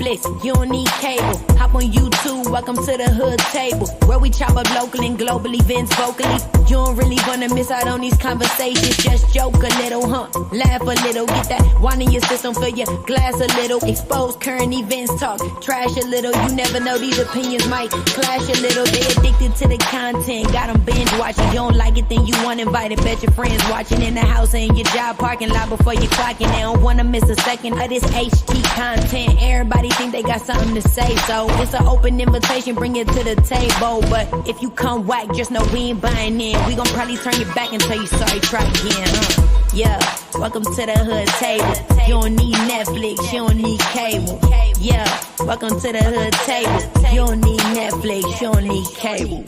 Netflix, you don't need cable. Hop on YouTube, welcome to the hood table, where we chop up local and global events vocally. You don't really wanna miss out on these conversations. Just joke a little, laugh a little, get that wine in your system, fill your glass a little. Expose current events, talk trash a little. You never know, these opinions might clash a little. They addicted to the content, got them binge watching. You don't like it, then you want invited. Bet your friends watching in the house and in your job parking lot before you clocking. They don't wanna miss a second of this HT content. Everybody think they got something to say, so it's an open invitation, bring it to the table. But if you come whack, just know we ain't buying in. We gon' probably turn your back and tell you sorry, try again. Yeah, welcome to the hood table. You don't need Netflix, you don't need cable. Yeah, welcome to the hood table. You don't need Netflix, you don't need cable.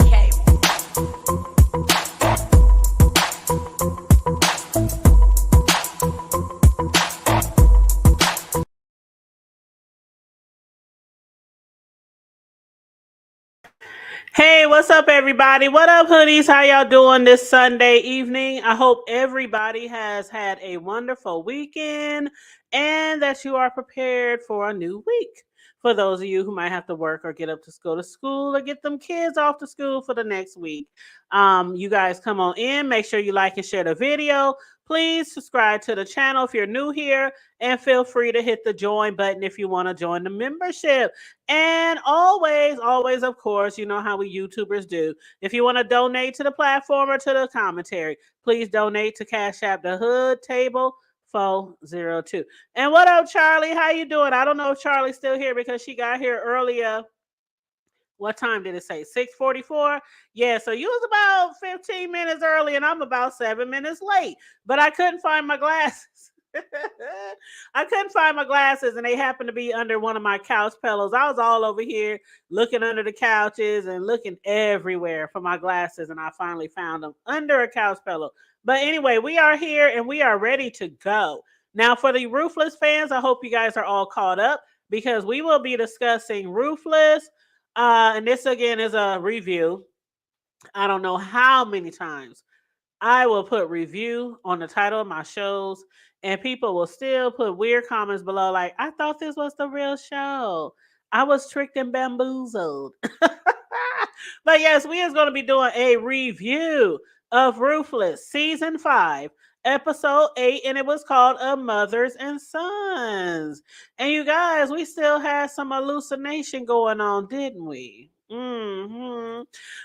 Hey, what's up, everybody? What up, hoodies? How y'all doing this Sunday evening? I hope everybody has had a wonderful weekend and that you are prepared for a new week. For those of you who might have to work or get up to go to school or get them kids off to school for the next week, you guys come on in. Make sure you like and share the video. Please subscribe to the channel if you're new here, and feel free to hit the join button if you want to join the membership. And always, of course, you know how we YouTubers do. If you want to donate to the platform or to the commentary, please donate to Cash App the Hood Table 402. And what up, Charlie? How you doing? I don't know if Charlie's still here because she got here earlier. What time did it say? 6:44? Yeah, so you was about 15 minutes early and I'm about 7 minutes late. But I couldn't find my glasses. I couldn't find my glasses and they happened to be under one of my couch pillows. I was all over here looking under the couches and looking everywhere for my glasses, and I finally found them under a couch pillow. But anyway, we are here and we are ready to go. Now, for the Ruthless fans, I hope you guys are all caught up because we will be discussing Ruthless. And this again is a review. I don't know how many times I will put review on the title of my shows, and people will still put weird comments below like, I thought this was the real show. I was tricked and bamboozled. But yes, we is going to be doing a review of Ruthless Season 5, Episode 8, and it was called A Mothers and Sons. And you guys, we still had some hallucination going on, didn't we?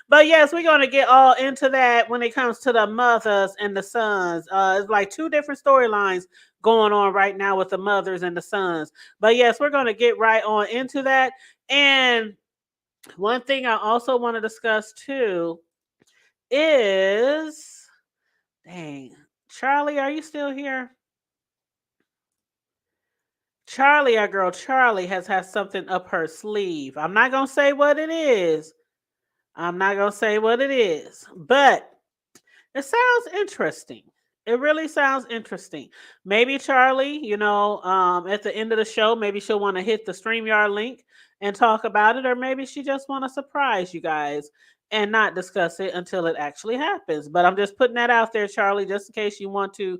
But yes, we're going to get all into that when it comes to the mothers and the sons. It's like two different storylines going on right now with the mothers and the sons. But yes, we're going to get right on into that. And one thing I also want to discuss too is, dang, Charlie, are you still here? Charlie, our girl Charlie, has had something up her sleeve. I'm not going to say what it is. But it sounds interesting. It really sounds interesting. Maybe Charlie, at the end of the show, maybe she'll want to hit the StreamYard link and talk about it, or maybe she just want to surprise you guys and not discuss it until it actually happens. But I'm just putting that out there, Charlie, just in case you want to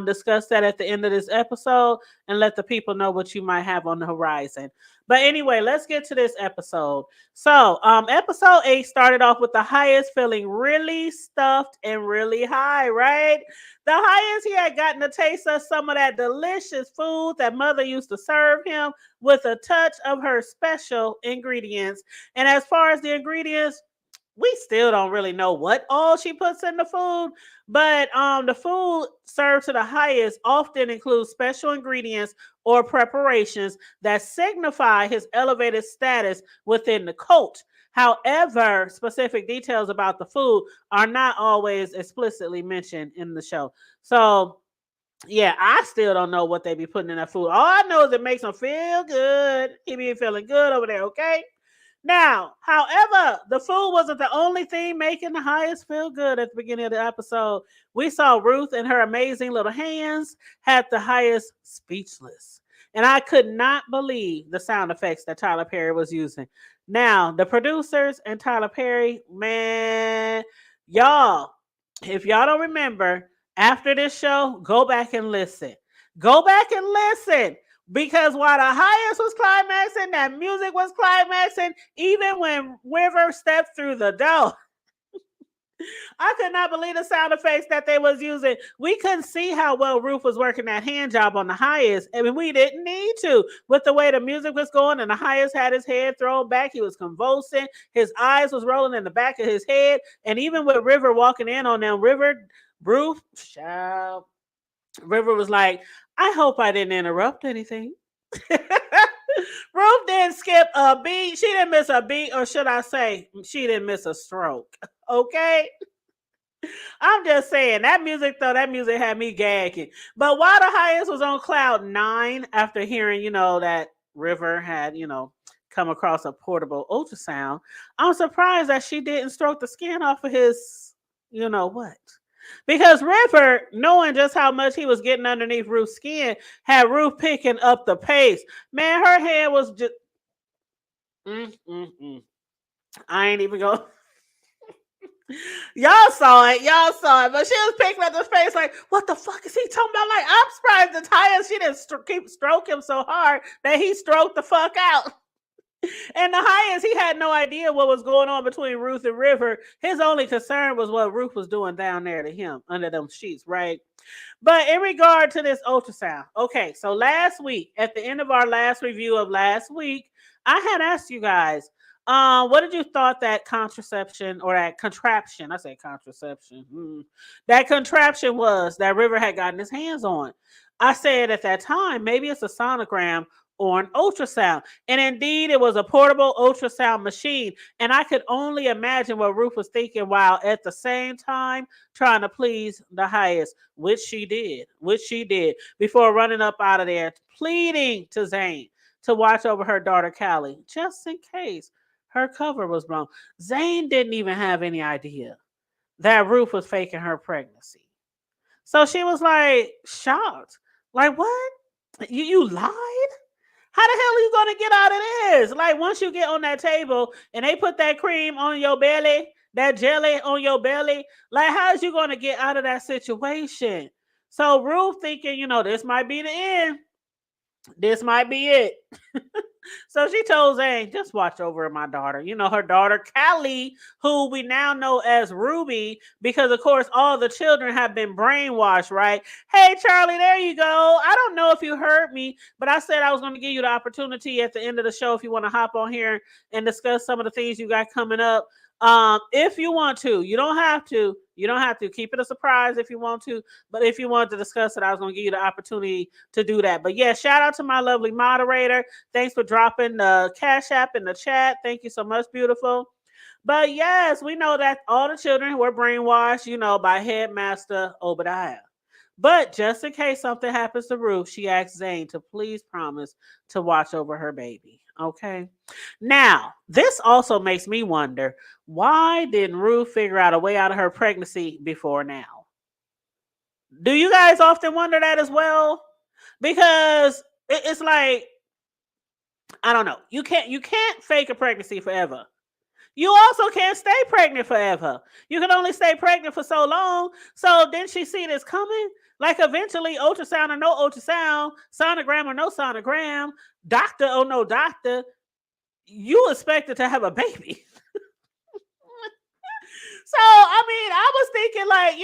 discuss that at the end of this episode and let the people know what you might have on the horizon. But anyway, let's get to this episode. So episode 8 started off with the highest feeling really stuffed and really high, right? The highest, he had gotten a taste of some of that delicious food that mother used to serve him with a touch of her special ingredients. And as far as the ingredients, we still don't really know what all she puts in the food, but the food served to the highest often includes special ingredients or preparations that signify his elevated status within the cult. However, specific details about the food are not always explicitly mentioned in the show. So, yeah, I still don't know what they be putting in that food. All I know is it makes him feel good. He be feeling good over there, okay? Now, however, the food wasn't the only thing making the highest feel good at the beginning of the episode. We saw Ruth and her amazing little hands had the highest speechless. And I could not believe the sound effects that Tyler Perry was using. Now, the producers and Tyler Perry, man, y'all, if y'all don't remember, after this show, go back and listen. Go back and listen. Because while the highest was climaxing, that music was climaxing, even when River stepped through the door. I could not believe the sound effects that they was using. We couldn't see how well Ruth was working that hand job on the highest. I mean, we didn't need to. With the way the music was going and the highest had his head thrown back, he was convulsing. His eyes was rolling in the back of his head. And even with River walking in on them, Ruth, child, River was like, I hope I didn't interrupt anything. Ruth didn't skip a beat. She didn't miss a beat, or should I say, she didn't miss a stroke. Okay? I'm just saying that music had me gagging. But while the highest was on cloud 9 after hearing, that River had, come across a portable ultrasound, I'm surprised that she didn't stroke the skin off of his, what? Because River, knowing just how much he was getting underneath Ruth's skin, had Ruth picking up the pace. Man, her head was just. I ain't even going. Y'all saw it, but she was picking up the face like, what the fuck is he talking about? Like, I'm surprised the tires, she didn't keep stroking him so hard that he stroked the fuck out. And the highest, he had no idea what was going on between Ruth and River. His only concern was what Ruth was doing down there to him under them sheets, right? But in regard to this ultrasound, okay, so last week, at the end of our last review of last week, I had asked you guys, what did you thought that contraception or that contraption, I say contraception, that contraption was that River had gotten his hands on? I said at that time, maybe it's a sonogram or an ultrasound. And indeed, it was a portable ultrasound machine. And I could only imagine what Ruth was thinking while at the same time trying to please the highest, which she did, before running up out of there, pleading to Zane to watch over her daughter, Callie, just in case her cover was blown. Zane didn't even have any idea that Ruth was faking her pregnancy. So she was like shocked. Like, what? You lied? How the hell are you going to get out of this? Like, once you get on that table and they put that cream on your belly, that jelly on your belly, like, how is you going to get out of that situation? So Ruth thinking, this might be the end. This might be it. So she told Zane, just watch over my daughter. Her daughter, Callie, who we now know as Ruby, because, of course, all the children have been brainwashed, right? Hey, Charlie, there you go. I don't know if you heard me, but I said I was going to give you the opportunity at the end of the show if you want to hop on here and discuss some of the things you got coming up. If you want to, you don't have to. You don't have to. Keep it a surprise if you want to. But if you want to discuss it, I was going to give you the opportunity to do that. But yeah, shout out to my lovely moderator. Thanks for dropping the Cash App in the chat. Thank you so much, beautiful. But yes, we know that all the children were brainwashed, by Headmaster Obadiah. But just in case something happens to Ruth, she asked Zane to please promise to watch over her baby. Okay. Now, this also makes me wonder, why didn't Ruth figure out a way out of her pregnancy before now? Do you guys often wonder that as well? Because it's like, I don't know. You can't fake a pregnancy forever. You also can't stay pregnant forever. You can only stay pregnant for so long. So didn't she see this coming? Like, eventually, ultrasound or no ultrasound, sonogram or no sonogram, doctor or no doctor, you expected to have a baby. So, I was thinking, like,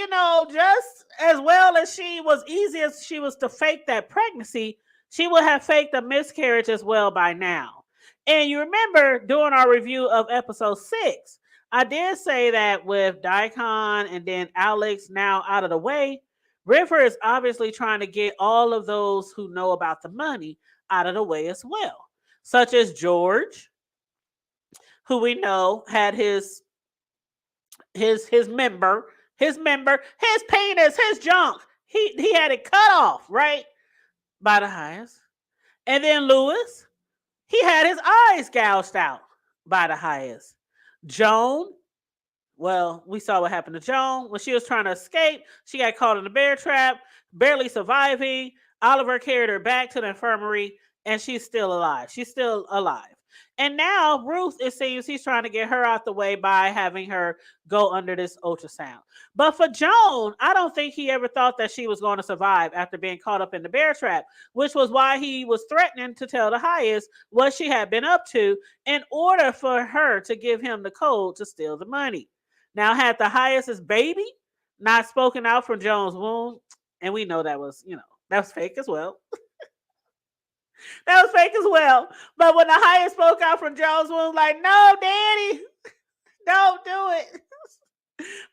just as well as easy as she was to fake that pregnancy, she would have faked a miscarriage as well by now. And you remember during our review of episode 6, I did say that with Daikon and then Alex now out of the way, River is obviously trying to get all of those who know about the money out of the way as well, such as George, who we know had his member, his penis, his junk. He had it cut off, right, by the highest. And then Lewis, he had his eyes gouged out by the highest. Joan, well, we saw what happened to Joan. When she was trying to escape, she got caught in a bear trap, barely surviving. Oliver carried her back to the infirmary, and she's still alive. And now Ruth, it seems he's trying to get her out the way by having her go under this ultrasound. But for Joan, I don't think he ever thought that she was going to survive after being caught up in the bear trap, which was why he was threatening to tell the highest what she had been up to in order for her to give him the code to steal the money. Now, had the highest's baby not spoken out from Joan's womb, and we know that was, that was fake as well. That was fake as well. But when the highest spoke out from Joan's womb, like, no, daddy, don't do it.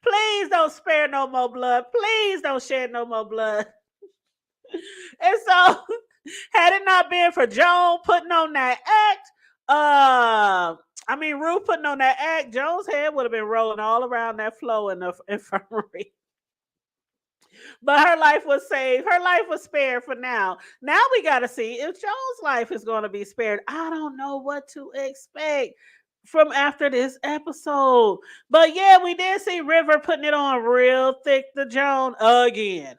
Please don't spare no more blood. Please don't shed no more blood. And so, had it not been for Joan putting on that act, Ruth putting on that act, Joan's head would have been rolling all around that floor in the infirmary. But her life was saved. Her life was spared for now. Now we got to see if Joan's life is going to be spared. I don't know what to expect from after this episode. But yeah, we did see River putting it on real thick to Joan again,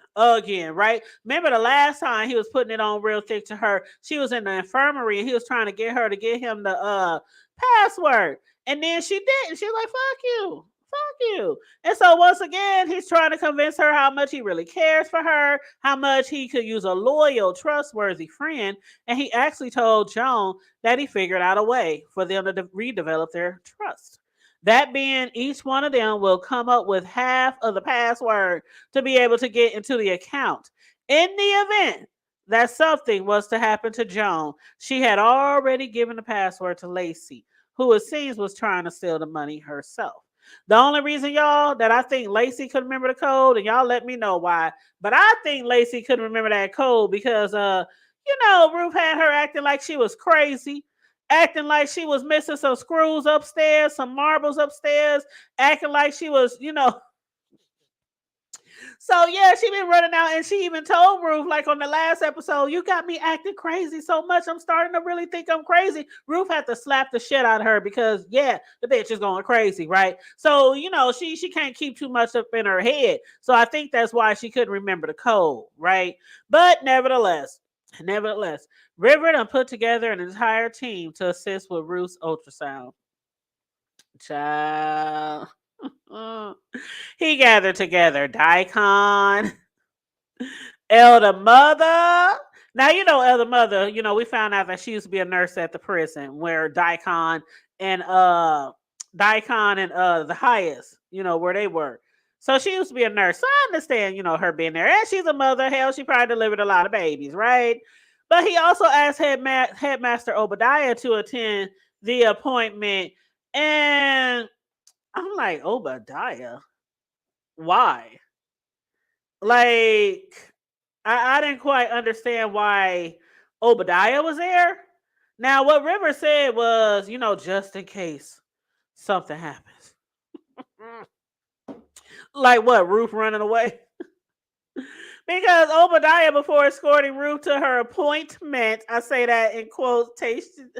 right? Remember the last time he was putting it on real thick to her, she was in the infirmary and he was trying to get her to get him the password. And then she didn't. She was like, fuck you. Fuck you. And so once again, he's trying to convince her how much he really cares for her, how much he could use a loyal, trustworthy friend. And he actually told Joan that he figured out a way for them to redevelop their trust. That being, each one of them will come up with half of the password to be able to get into the account. In the event that something was to happen to Joan, she had already given the password to Lacey, who it seems was trying to steal the money herself. The only reason, y'all, that I think Lacey could remember the code, and y'all let me know why, but I think Lacey couldn't remember that code because, Ruth had her acting like she was crazy, acting like she was missing some screws upstairs, some marbles upstairs, acting like she was, So yeah, she been running out, and she even told Ruth, like on the last episode, you got me acting crazy so much, I'm starting to really think I'm crazy. Ruth had to slap the shit out of her because yeah, the bitch is going crazy, right? So she can't keep too much up in her head. So I think that's why she couldn't remember the code, right? But nevertheless, River done put together an entire team to assist with Ruth's ultrasound. Child. He gathered together Daikon, Elder Mother. Now, Elder Mother, we found out that she used to be a nurse at the prison where Daikon and the highest, where they were. So she used to be a nurse. So I understand, her being there. And she's a mother. Hell, she probably delivered a lot of babies, right? But he also asked Headmaster Obadiah to attend the appointment. And I'm like, Obadiah? Why? Like, I didn't quite understand why Obadiah was there. Now, what River said was, just in case something happens. Like what, Ruth running away? Because Obadiah, before escorting Ruth to her appointment, I say that in quotation,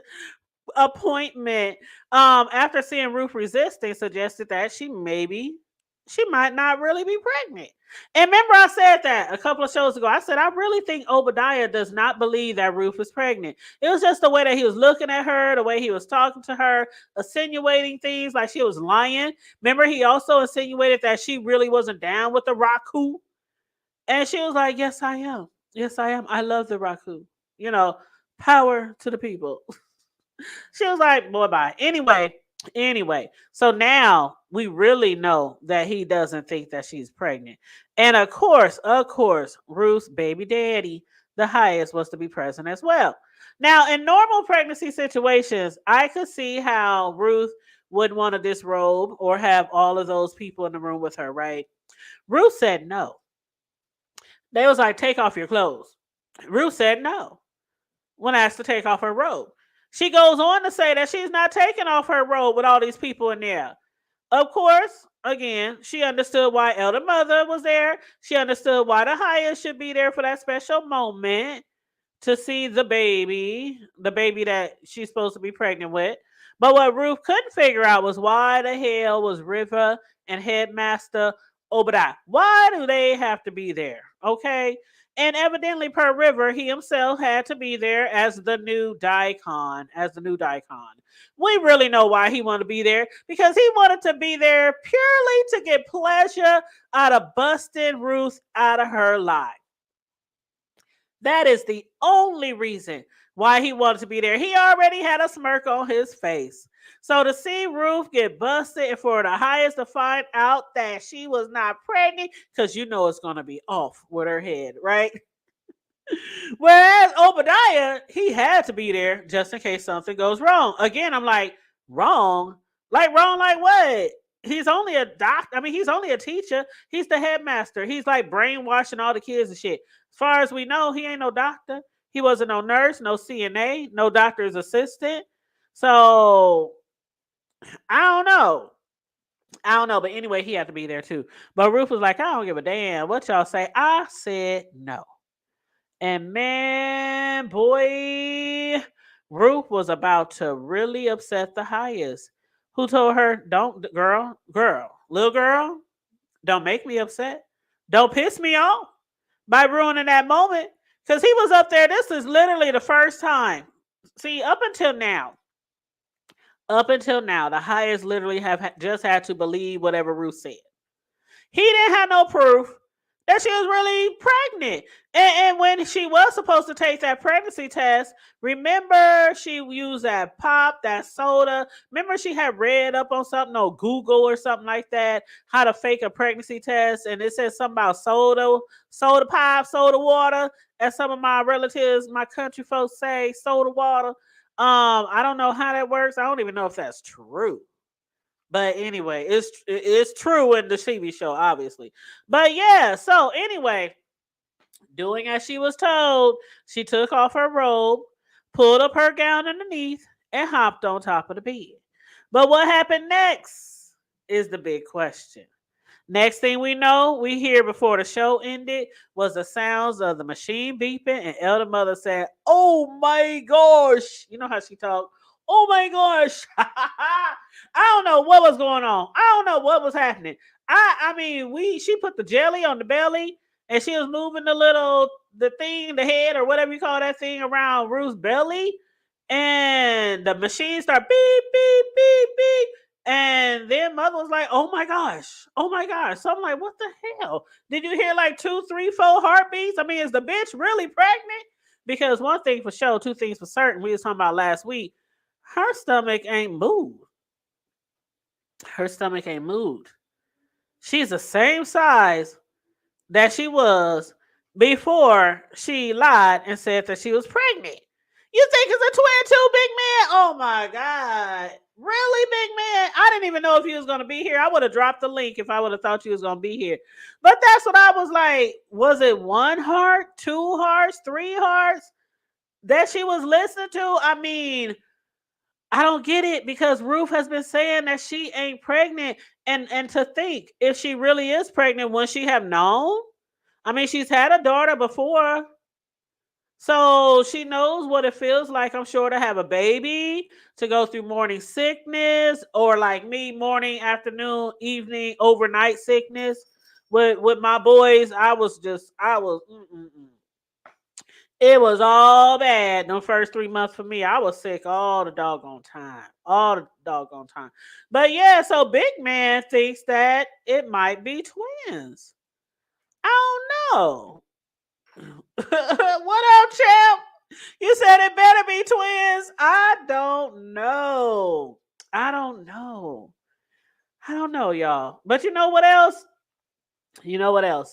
appointment, after seeing Ruth resisting, suggested that she might not really be pregnant. And remember, I said that a couple of shows ago. I said I really think Obadiah does not believe that Ruth is pregnant. It was just the way that he was looking at her, the way he was talking to her, insinuating things like she was lying. Remember, he also insinuated that she really wasn't down with the Raku. And she was like, yes, I am. Yes, I am. I love the Raku. Power to the people. She was like, boy, bye. Anyway, so now we really know that he doesn't think that she's pregnant. And of course, Ruth's baby daddy, the highest, was to be present as well. Now, in normal pregnancy situations, I could see how Ruth would want to disrobe or have all of those people in the room with her, right? Ruth said no. They was like, take off your clothes. Ruth said no when asked to take off her robe. She goes on to say that she's not taking off her robe with all these people in there. Of course, again, she understood why Elder Mother was there. She understood why the highest should be there for that special moment to see the baby that she's supposed to be pregnant with. But what Ruth couldn't figure out was why the hell was River and Headmaster Obadiah? Why do they have to be there? Okay. And evidently, per River, he himself had to be there as the new daikon, We really know why he wanted to be there, because he wanted to be there purely to get pleasure out of busting Ruth out of her life. That is the only reason why he wanted to be there. He already had a smirk on his face. So to see Ruth get busted and for the highest to find out that she was not pregnant, because you know it's going to be off with her head, right? Whereas Obadiah, he had to be there just in case something goes wrong. Again, I'm like, wrong? Wrong like what? He's only a doctor. I mean, he's only a teacher. He's the headmaster. He's like brainwashing all the kids and shit. As far as we know, he ain't no doctor. He wasn't no nurse, no CNA, no doctor's assistant. So I don't know. But anyway, he had to be there too. But Ruth was like, I don't give a damn what y'all say. I said no. And man, boy, Ruth was about to really upset the highest. Who told her, don't, little girl, don't make me upset. Don't piss me off by ruining that moment. Because he was up there. This is literally the first time. See, up until now, the highest literally have just had to believe whatever Ruth said. He didn't have no proof that she was really pregnant. And when she was supposed to take that pregnancy test, remember she used that pop, that soda. Remember she had read up on something on Google or something like that, how to fake a pregnancy test. And it said something about soda pop, soda water. As some of my relatives, my country folks say, soda water. I don't know how that works. I don't even know if that's true. But anyway, it's true in the TV show, obviously. But yeah, so anyway, doing as she was told, she took off her robe, pulled up her gown underneath, and hopped on top of the bed. But what happened next is the big question. Next thing we know, we hear before the show ended was the sounds of the machine beeping, and Elder Mother said, "Oh my gosh!" You know how she talked. Oh my gosh! I don't know what was going on. I don't know what was happening. I mean, she put the jelly on the belly, and she was moving the head or whatever you call that thing around Ruth's belly, and the machine started beep beep beep beep. And then Mother was like, oh my gosh. So I'm like, what the hell? Did you hear like 2, 3, 4 heartbeats? I mean, is the bitch really pregnant? Because one thing for sure, two things for certain, we was talking about last week, her stomach ain't moved. She's the same size that she was before she lied and said that she was pregnant. You think it's a twin too, big man? Oh my God. Really, big man? I didn't even know if he was going to be here. I would have dropped the link if I would have thought you was going to be here. But that's what I was like. Was it 1 heart, 2 hearts, 3 hearts that she was listening to? I mean, I don't get it, because Ruth has been saying that she ain't pregnant. And to think, if she really is pregnant, wouldn't she have known? I mean, she's had a daughter before. So she knows what it feels like, I'm sure, to have a baby, to go through morning sickness, or like me, morning, afternoon, evening, overnight sickness. With my boys, it was all bad the first 3 months for me. I was sick all the doggone time. But yeah, so Big Man thinks that it might be twins. I don't know. What up, champ? You said it better be twins. I don't know, y'all. But you know what else?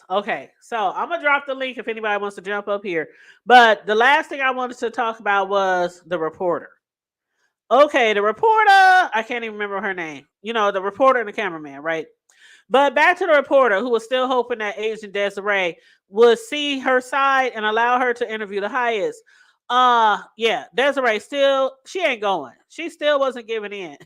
Okay, so I'm gonna drop the link if anybody wants to jump up here. But the last thing I wanted to talk about was the reporter. Okay, the reporter, I can't even remember her name. You know, the reporter and the cameraman, right? But back to the reporter, who was still hoping that Agent Desiree would see her side and allow her to interview the highest. Yeah, Desiree she ain't going. She still wasn't giving in.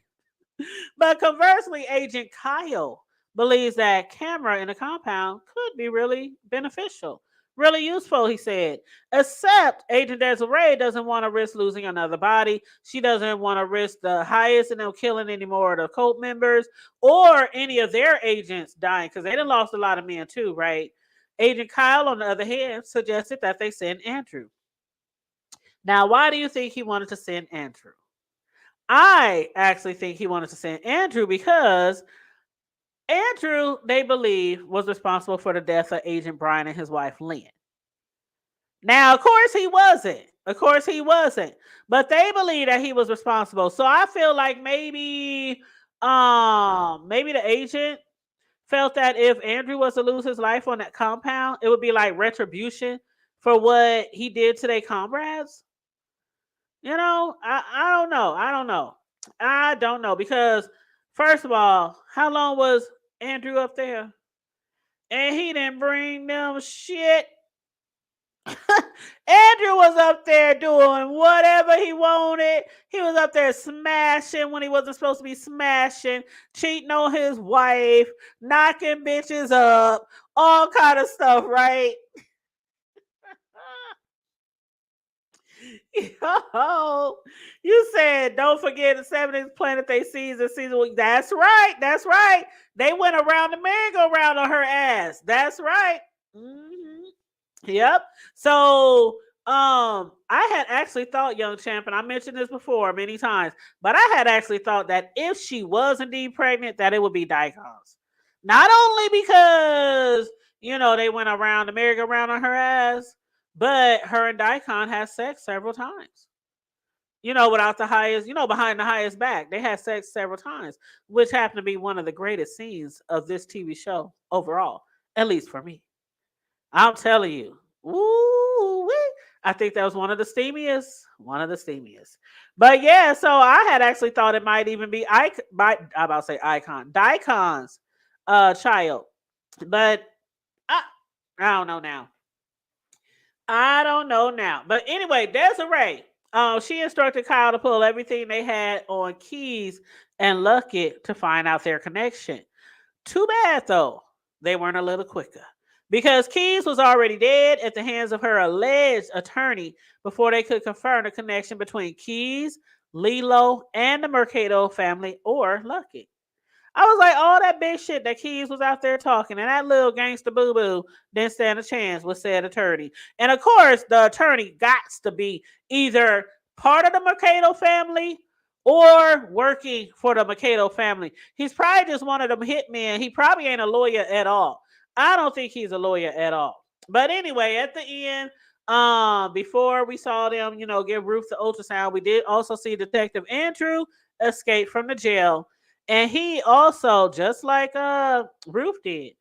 But conversely, Agent Kyle believes that camera in the compound could be really beneficial, really useful, he said. Except Agent Desiree doesn't want to risk losing another body. She doesn't want to risk the highest and them killing any more of the cult members or any of their agents dying, because they done lost a lot of men too, right? Agent Kyle, on the other hand, suggested that they send Andrew. Now, why do you think he wanted to send Andrew? I actually think he wanted to send Andrew because Andrew, they believe, was responsible for the death of Agent Brian and his wife Lynn. Now, of course, he wasn't. Of course, he wasn't. But they believe that he was responsible. So I feel like maybe the agent felt that if Andrew was to lose his life on that compound, it would be like retribution for what he did to their comrades. I don't know. I don't know because first of all, how long was Andrew up there? And he didn't bring them shit. Andrew was up there doing whatever he wanted. He was up there smashing when he wasn't supposed to be smashing, cheating on his wife, knocking bitches up, all kind of stuff, right? Yo, you said don't forget the 70th Planet They season week. That's right. That's right. They went around the merry-go-round on her ass. That's right. Mm-hmm. Yep. So, I had actually thought, young champ, and I mentioned this before many times, but I had actually thought that if she was indeed pregnant, that it would be Dicon's. Not only because they went around the merry-go-round on her ass, but her and Dicon had sex several times. Without the highest, behind the highest back, they had sex several times, which happened to be one of the greatest scenes of this TV show overall, at least for me. I'm telling you. Ooh, I think that was one of the steamiest. One of the steamiest. But yeah, so I had actually thought it might even be I'm about to say Icon. Dicon's child. But I don't know now. I don't know now. But anyway, Desiree. She instructed Kyle to pull everything they had on Keys and Luckett to find out their connection. Too bad though, they weren't a little quicker. Because Keys was already dead at the hands of her alleged attorney before they could confirm the connection between Keys, Lilo, and the Mercado family or Lucky. I was like, all that big shit that Keys was out there talking, and that little gangster boo boo didn't stand a chance with said attorney. And of course, the attorney got to be either part of the Mercado family or working for the Mercado family. He's probably just one of them hitmen. He probably ain't a lawyer at all. I don't think he's a lawyer at all. But anyway, at the end, before we saw them, give Ruth the ultrasound, we did also see Detective Andrew escape from the jail. And he also, just like Ruth did,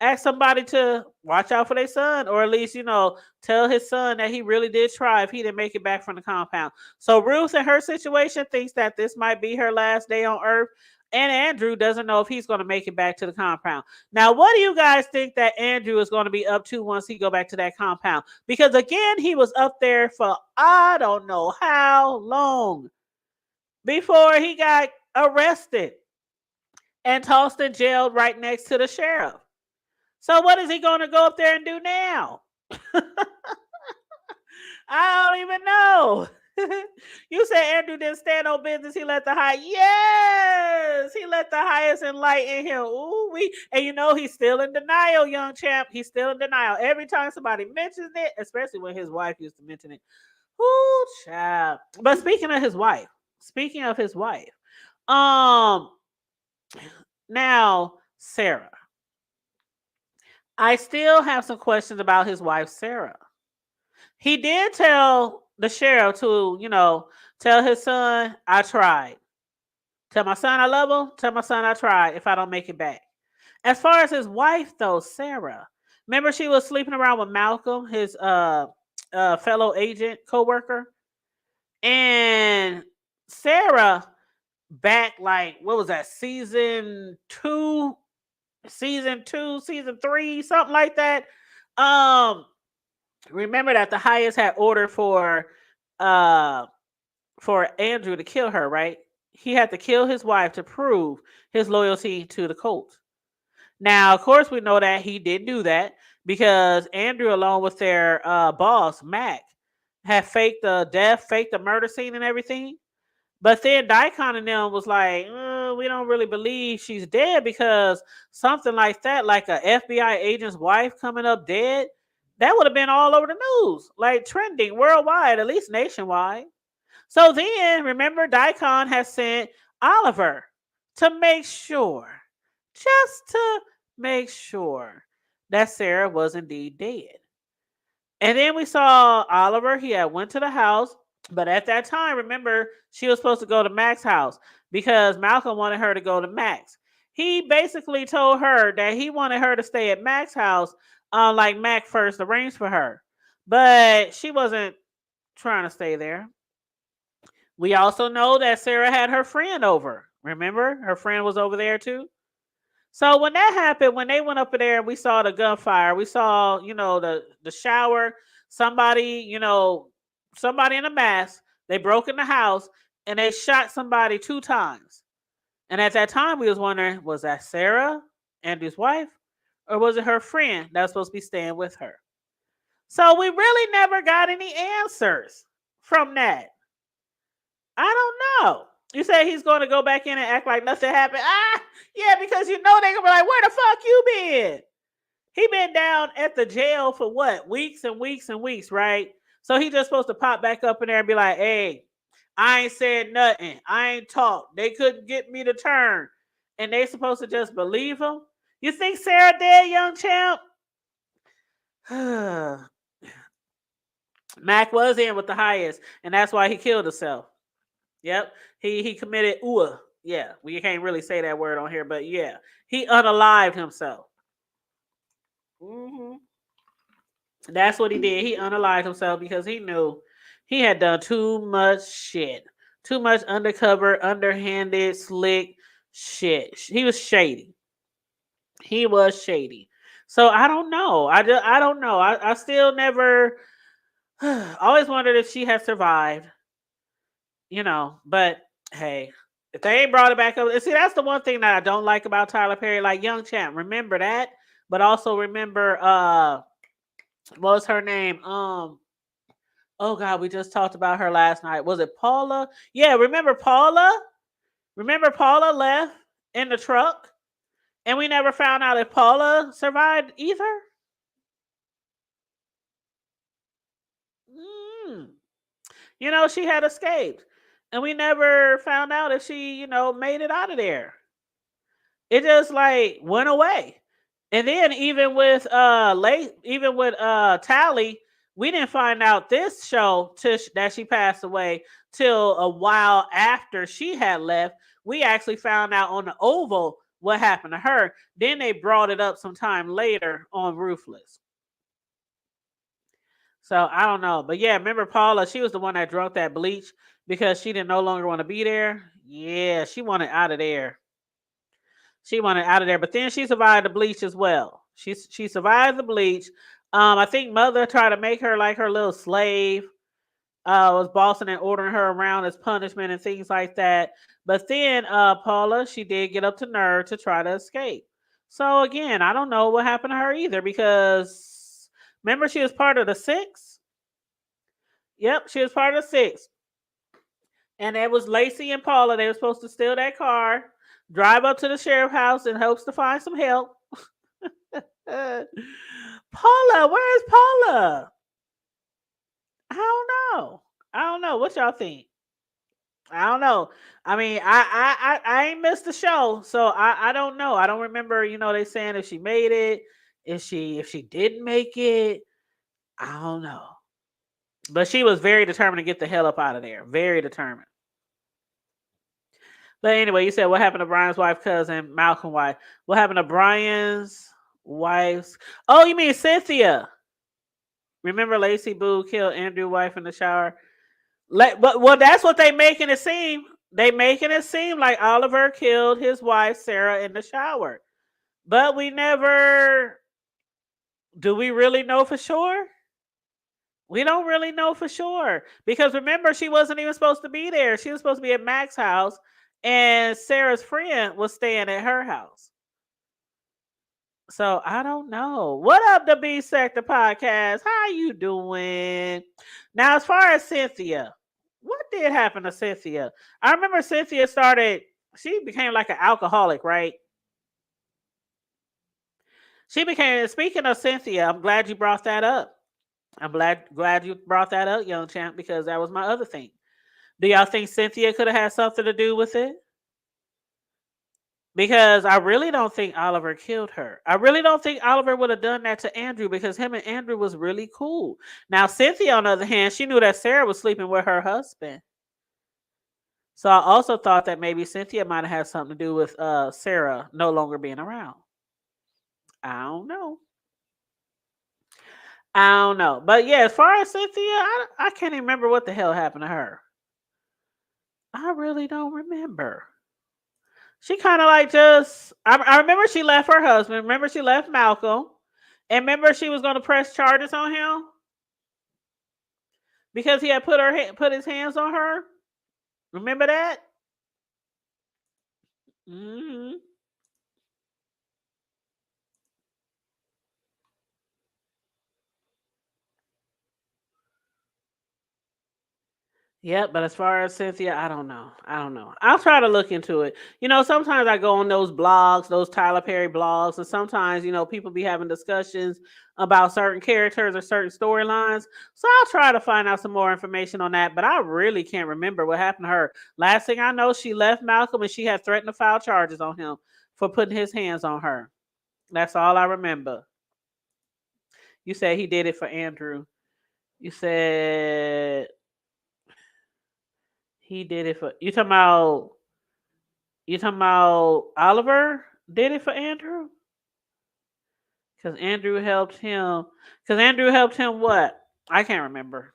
asked somebody to watch out for their son, or at least, tell his son that he really did try if he didn't make it back from the compound. So Ruth, in her situation, thinks that this might be her last day on Earth. And Andrew doesn't know if he's going to make it back to the compound. Now, what do you guys think that Andrew is going to be up to once he go back to that compound? Because again, he was up there for I don't know how long before he got arrested and tossed in jail right next to the sheriff. So what is he going to go up there and do now? I don't even know. You said Andrew didn't stand no business. He let the yes, he let the highest enlighten him. Ooh, and he's still in denial, young champ. He's still in denial. Every time somebody mentions it, especially when his wife used to mention it. Ooh, child. But speaking of his wife, now Sarah. I still have some questions about his wife, Sarah. He did tell the sheriff to, tell his son, I tried. Tell my son I love him. Tell my son I tried if I don't make it back. As far as his wife, though, Sarah, remember she was sleeping around with Malcolm, his fellow agent, co-worker? And Sarah, back what was that, season 2, season 3, something like that. Remember that the highest had ordered for Andrew to kill her, right? He had to kill his wife to prove his loyalty to the cult. Now, of course, we know that he did do that because Andrew, along with their boss, Mac, had faked the death, faked the murder scene and everything. But then Dicon and them was like, we don't really believe she's dead because something like that, like a FBI agent's wife coming up dead, that would have been all over the news, like trending worldwide, at least nationwide. So then, remember, Daikon has sent Oliver to make sure, just to make sure that Sarah was indeed dead. And then we saw Oliver. He had went to the house, but at that time, remember, she was supposed to go to Mac's house because Malcolm wanted her to go to Mac's. He basically told her that he wanted her to stay at Mac's house, like Mac first arranged for her, but she wasn't trying to stay there. We also know that Sarah had her friend over. Remember, her friend was over there too. So when that happened, when they went up there and we saw the gunfire, we saw, the shower, somebody, somebody in a mask, they broke in the house and they shot somebody 2 times. And at that time we was wondering, was that Sarah, Andrew's wife, or was it her friend that was supposed to be staying with her? So we really never got any answers from that. I don't know. You say he's going to go back in and act like nothing happened. Yeah, because they're gonna be like, where the fuck you been? He been down at the jail for what? Weeks and weeks and weeks, right? So he just supposed to pop back up in there and be like, hey, I ain't said nothing. I ain't talked. They couldn't get me to turn. And they supposed to just believe him? You think Sarah dead, young champ? Mac was in with the highest, and that's why he killed himself. Yep. He committed yeah, we can't really say that word on here, but yeah, he unalived himself. Mm-hmm. That's what he did. He unalived himself because he knew he had done too much shit, too much undercover, underhanded, slick shit. He was shady. He was shady. So I don't know. I don't know. I still never always wondered if she had survived. But hey, if they ain't brought it back up, see, that's the one thing that I don't like about Tyler Perry. Like, young champ, remember that, but also remember, what was her name? Oh God, we just talked about her last night. Was it Paula? Yeah, remember Paula? Remember Paula left in the truck, and we never found out if Paula survived either. She had escaped. And we never found out if she, made it out of there. It just like went away. And then even with Tally, we didn't find out this show that she passed away till a while after she had left. We actually found out on the Oval what happened to her. Then they brought it up sometime later on Ruthless. So I don't know. But yeah, remember Paula, she was the one that drunk that bleach because she didn't no longer want to be there. Yeah, she wanted out of there. She wanted out of there. But then she survived the bleach as well. She survived the bleach. I think Mother tried to make her like her little slave. Was bossing and ordering her around as punishment and things like that. But then Paula, she did get up to nerve to try to escape. So again, I don't know what happened to her either because remember she was part of the 6? Yep, she was part of the 6. And it was Lacey and Paula. They were supposed to steal that car, drive up to the sheriff's house in hopes to find some help. Paula, where's Paula? I don't know. I don't know. What y'all think? I don't know. I mean, I ain't missed the show, so I don't know. I don't remember. They saying if she made it, if she didn't make it. I don't know. But she was very determined to get the hell up out of there. Very determined. But anyway, you said what happened to Brian's wife, cousin, Malcolm wife. What happened to Brian's wife's? Oh, you mean Cynthia? Remember Lacey Boo killed Andrew's wife in the shower? Well, that's what they making it seem. They making it seem like Oliver killed his wife Sarah in the shower. But we never. Do we really know for sure? We don't really know for sure. Because remember, she wasn't even supposed to be there. She was supposed to be at Mac's house, and Sarah's friend was staying at her house. So I don't know. What up, the B Sector Podcast? How you doing? Now, as far as Cynthia, what did happen to Cynthia? I remember Cynthia started She became like an alcoholic, right? She became. Speaking of Cynthia, I'm glad you brought that up. I'm glad you brought that up, young champ, because that was my other thing. Do y'all think Cynthia could have had something to do with it? Because I really don't think Oliver killed her. I really don't think Oliver would have done that to Andrew because him and Andrew was really cool. Now Cynthia, on the other hand, she knew that Sarah was sleeping with her husband. So I also thought that maybe Cynthia might have had something to do with Sarah no longer being around. I don't know. I don't know. But yeah, as far as Cynthia, I can't even remember what the hell happened to her. I really don't remember. She kind of like just. I remember she left her husband. Remember she left Malcolm, and remember she was going to press charges on him because he had put his hands on her. Remember that? Hmm. Yep, but as far as Cynthia, I don't know. I don't know. I'll try to look into it. Sometimes I go on those blogs, those Tyler Perry blogs, and sometimes, people be having discussions about certain characters or certain storylines. So I'll try to find out some more information on that. But I really can't remember what happened to her. Last thing I know, she left Malcolm and she had threatened to file charges on him for putting his hands on her. That's all I remember. You said he did it for Andrew. You said he did it for you talking about Oliver did it for Andrew? Because Andrew helped him. Because Andrew helped him what? I can't remember.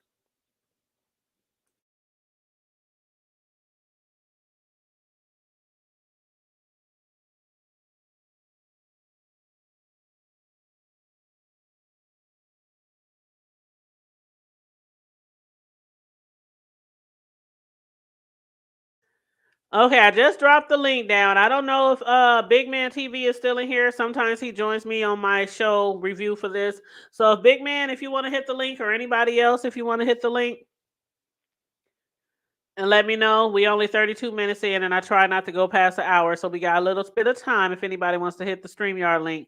Okay, I just dropped the link down. I don't know if Big Man TV is still in here. Sometimes he joins me on my show review for this. So if Big Man, if you want to hit the link, or anybody else, if you want to hit the link and let me know. We only 32 minutes in, and I try not to go past the hour, so we got a little bit of time if anybody wants to hit the StreamYard link.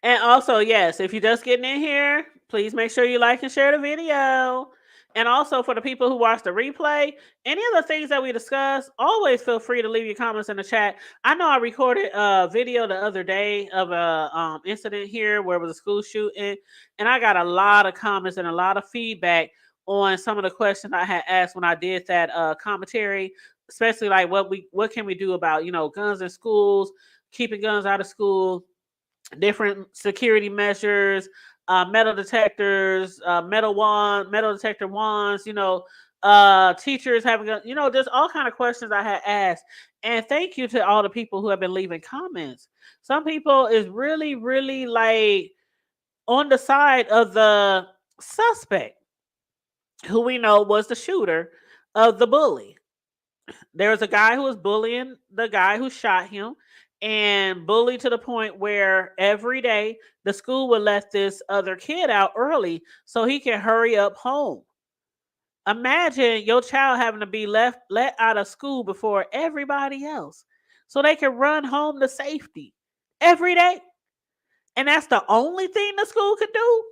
And also, yes, if you're just getting in here, please make sure you like and share the video. And also, for the people who watch the replay, any of the things that we discuss, always feel free to leave your comments in the chat. I know I recorded a video the other day of a incident here where it was a school shooting, and I got a lot of comments and a lot of feedback on some of the questions I had asked when I did that commentary, especially like what can we do about guns in schools, keeping guns out of school, different security measures, metal detectors, metal detector wands, teachers having, just all kind of questions I had asked. And thank you to all the people who have been leaving comments. Some people is really, really like on the side of the suspect, who we know was the shooter of the bully. There was a guy who was bullying the guy who shot him, and bullied to the point where every day the school would let this other kid out early so he can hurry up home. Imagine your child having to be let out of school before everybody else so they can run home to safety every day. And that's the only thing the school could do.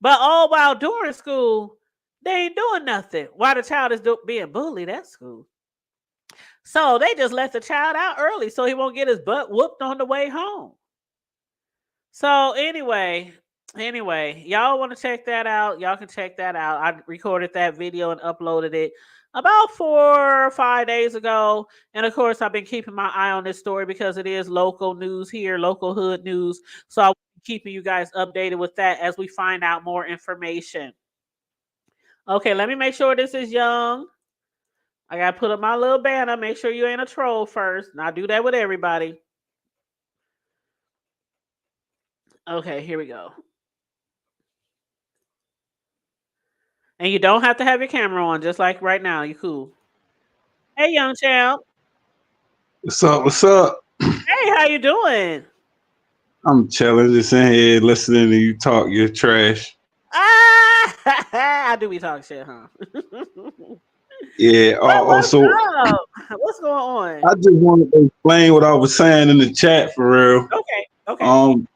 But all while during school, they ain't doing nothing while the child is being bullied at school. So they just let the child out early so he won't get his butt whooped on the way home. So anyway, y'all want to check that out? Y'all can check that out. I recorded that video and uploaded it about 4 or 5 days ago. And of course, I've been keeping my eye on this story because it is local news here, local hood news. So I'll be keeping you guys updated with that as we find out more information. Okay, let me make sure this is young. I gotta put up my little banner. Make sure you ain't a troll first. And I do that with everybody. Okay, here we go. And you don't have to have your camera on, just like right now. You cool. Hey, young champ. What's up? What's up? Hey, how you doing? I'm chilling, just in here listening to you talk your trash. Ah, I do be talking shit, huh? Yeah. What's Also, up? What's going on? I just wanted to explain what I was saying in the chat for real. Okay, okay. Um,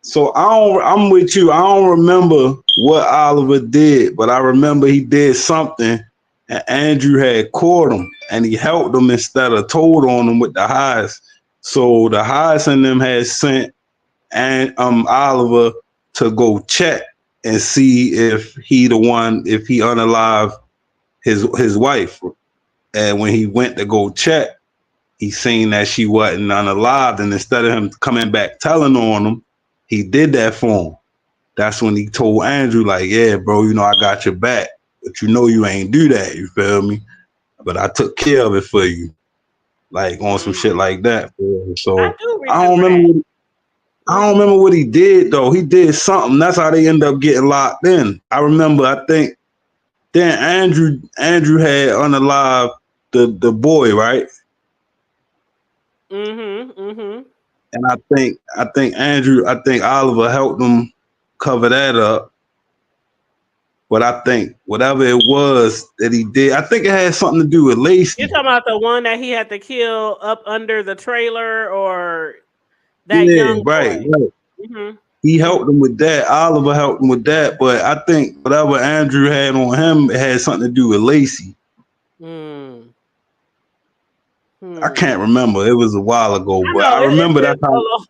so I'm with you. I don't remember what Oliver did, but I remember he did something, and Andrew had caught him, and he helped him instead of told on him with the highs. So the highs and them had sent and Oliver to go check and see if he the one, if he unalive his wife. And when he went to go check, he seen that she wasn't unalived, and instead of him coming back telling on him, he did that for him. That's when he told Andrew, like, yeah, bro, you know, I got your back, but you know you ain't do that, you feel me? But I took care of it for you, like on some shit Mm, like that. I So do I don't remember remember that. I Mm-hmm. don't remember what he did though. He did something. That's how they end up getting locked in. I remember. I think then Andrew had unalive the boy, right? Mm-hmm. Mm-hmm. And I think Oliver helped him cover that up. But I think whatever it was that he did, I think it had something to do with You're Lacey. talking about the one that he had to kill up under the trailer, or that Yeah, young right, boy? right. He Mm-hmm. helped Mm-hmm. him with that. Oliver helped him with that. But I think whatever Andrew had on him, it had something to do with Lacey. Mm. I Hmm. can't remember. It was a while ago, I but know I it's remember been so long.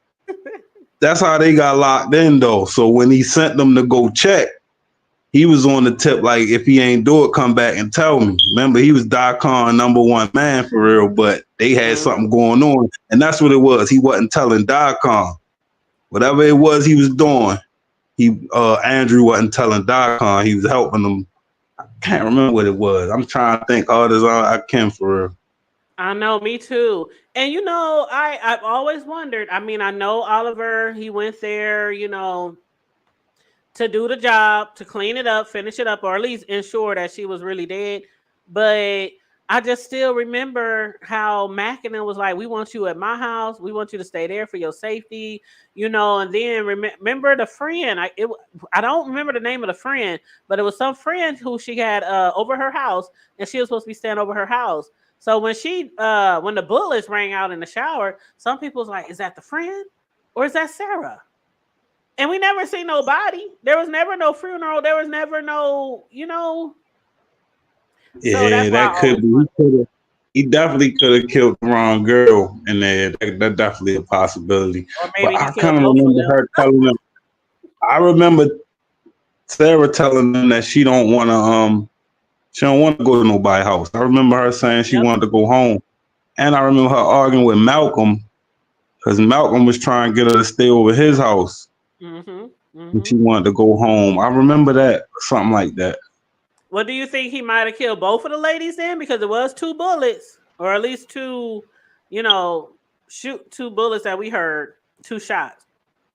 that's how they got locked in though. So when he sent them to go check, he was on the tip like if he ain't do it, come back and tell me. Remember, he was Con #1 man for real, but they had Mhm. something going on, and that's what it was. He wasn't telling Con whatever it was he was doing. He Andrew wasn't telling Con. He was helping them. I can't remember what it was. I'm trying to think all this I can for real. I know, me too. And I've always wondered. I mean, I know Oliver. He went there, to do the job, to clean it up, finish it up, or at least ensure that she was really dead. But I just still remember how Mac and them was like, "We want you at my house. We want you to stay there for your safety." And then remember the friend. I don't remember the name of the friend, but it was some friend who she had over her house, and she was supposed to be staying over her house. So when the bullets rang out in the shower, some people was like, "Is that the friend, or is that Sarah?" And we never see nobody. There was never no funeral. There was never no. So Yeah, that's why I that could always be. He definitely could have killed the wrong girl in there. That definitely a possibility. or But maybe he I killed kind of both of remember them. her telling them. I remember Sarah telling them that she don't want to go to nobody's house. I remember her saying she Yep. wanted to go home, and I remember her arguing with Malcolm because Malcolm was trying to get her to stay over his house, Mhm. and she Mhm. wanted to go home. I remember that something like that. What do you think he might have killed both of the ladies then? Because it was two bullets, or at least two, you know, shoot two bullets that we heard, two shots.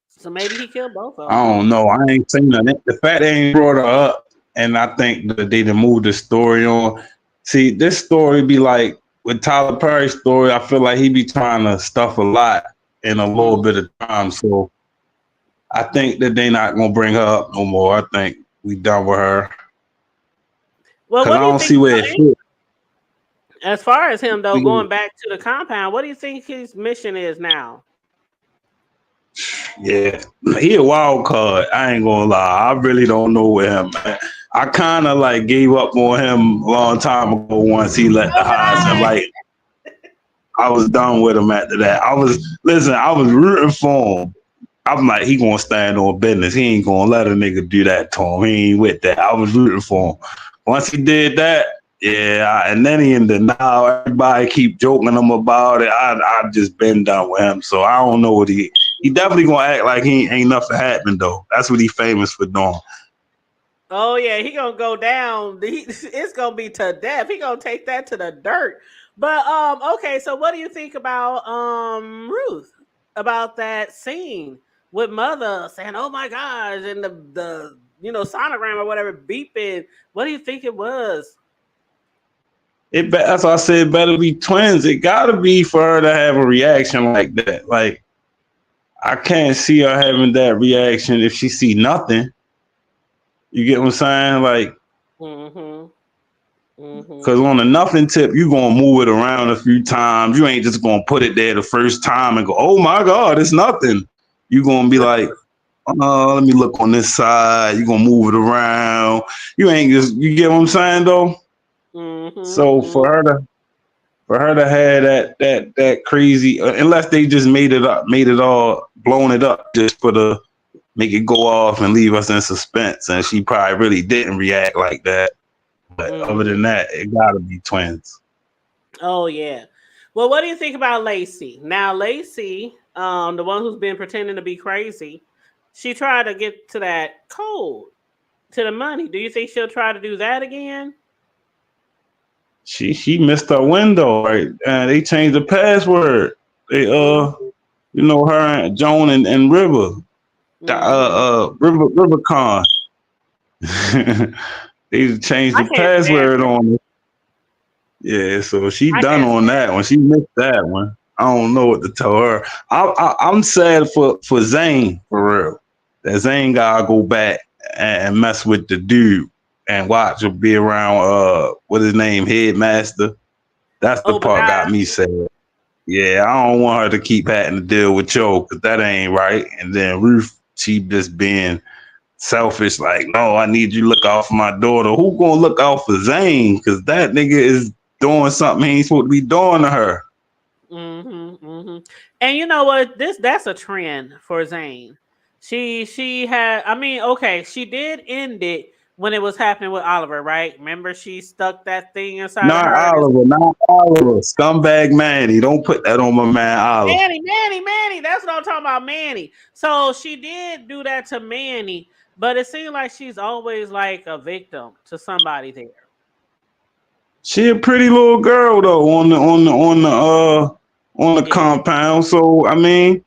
So maybe he killed both of I them. don't know. I ain't seen nothing. The fact they ain't brought her up, and I think that they done moved the story on. See, this story be like with Tyler Perry's story. I feel like he be trying to stuff a lot in a little Mhm. bit of time. So I think that they not gonna bring her up no more. I think we done with her Well, because what I do you don't think see where it about fit. as far as him though We, going back to the compound? What do you think his mission is now? yeah, he a wild card. I ain't gonna lie. I really don't know with him. Man. I kind of like gave up on him a long time ago once he let the So did highs and I. like I was done with him after that. I was rooting for him. I'm like, he gonna stand on business. He ain't gonna let a nigga do that to him. He ain't with that. I was rooting for him. Once he did that, yeah, and then he in denial. Everybody keep joking him about it. I just been done with him. So I don't know what he definitely gonna act like he ain't nothing happened though. That's what he famous for doing. Oh yeah, he gonna go down. It's gonna be to death. He gonna take that to the dirt. But okay. So what do you think about Ruth? About that scene with mother saying, "Oh my gosh," and the sonogram or whatever beeping. What do you think it was? That's why I said it better be twins. It gotta be for her to have a reaction like that. Like I can't see her having that reaction if she see nothing. You get what I'm saying? Like, Mhm. Mhm. because on the nothing tip, you gonna move it around a few times. You ain't just gonna put it there the first time and go, "Oh my God, it's nothing." You gonna be like, let me look on this side. You gonna move it around. You ain't just, you get what I'm saying though. Mhm. So Mhm. for her to have that crazy, unless they just made it up, made it all blown it up just for the make it go off and leave us in suspense, and she probably really didn't react like that. But other than Mhm. that, it gotta be twins. Oh yeah. Well, what do you think about Lacey? Now, Lacey, the one who's been pretending to be crazy, she tried to get to that code, to the money. Do you think she'll try to do that again? She missed her window, right? And they changed the password. They Mm-hmm. her and Joan and River, Mm-hmm. Rivercon. They changed I the can't stand password her. on it. Yeah, so she I done can't on stand that one. She missed that one. I don't know what to tell her. I'm sad for Zane for real. That Zane gotta go back and mess with the dude and watch her be around what his name, Headmaster. That's her. the part Obadiah. got me sad. Yeah, I don't want her to keep having to deal with Joe because that ain't right. And then Ruth, she just being selfish, like, no, I need you to look out for my daughter. Who gonna look out for Zane? Because that nigga is doing something he ain't supposed to be doing to her. Mm-hmm. Mm-hmm. And you know what? That's a trend for Zayn. She had. I mean, okay, she did end it when it was happening with Oliver, right? Remember, she stuck that thing inside of Not her. Oliver, not Oliver. Scumbag Manny. Don't put that on my man Oliver. Manny. That's what I'm talking about, Manny. So she did do that to Manny, but it seemed like she's always like a victim to somebody there. She a pretty little girl though on the Yeah. compound. So I mean,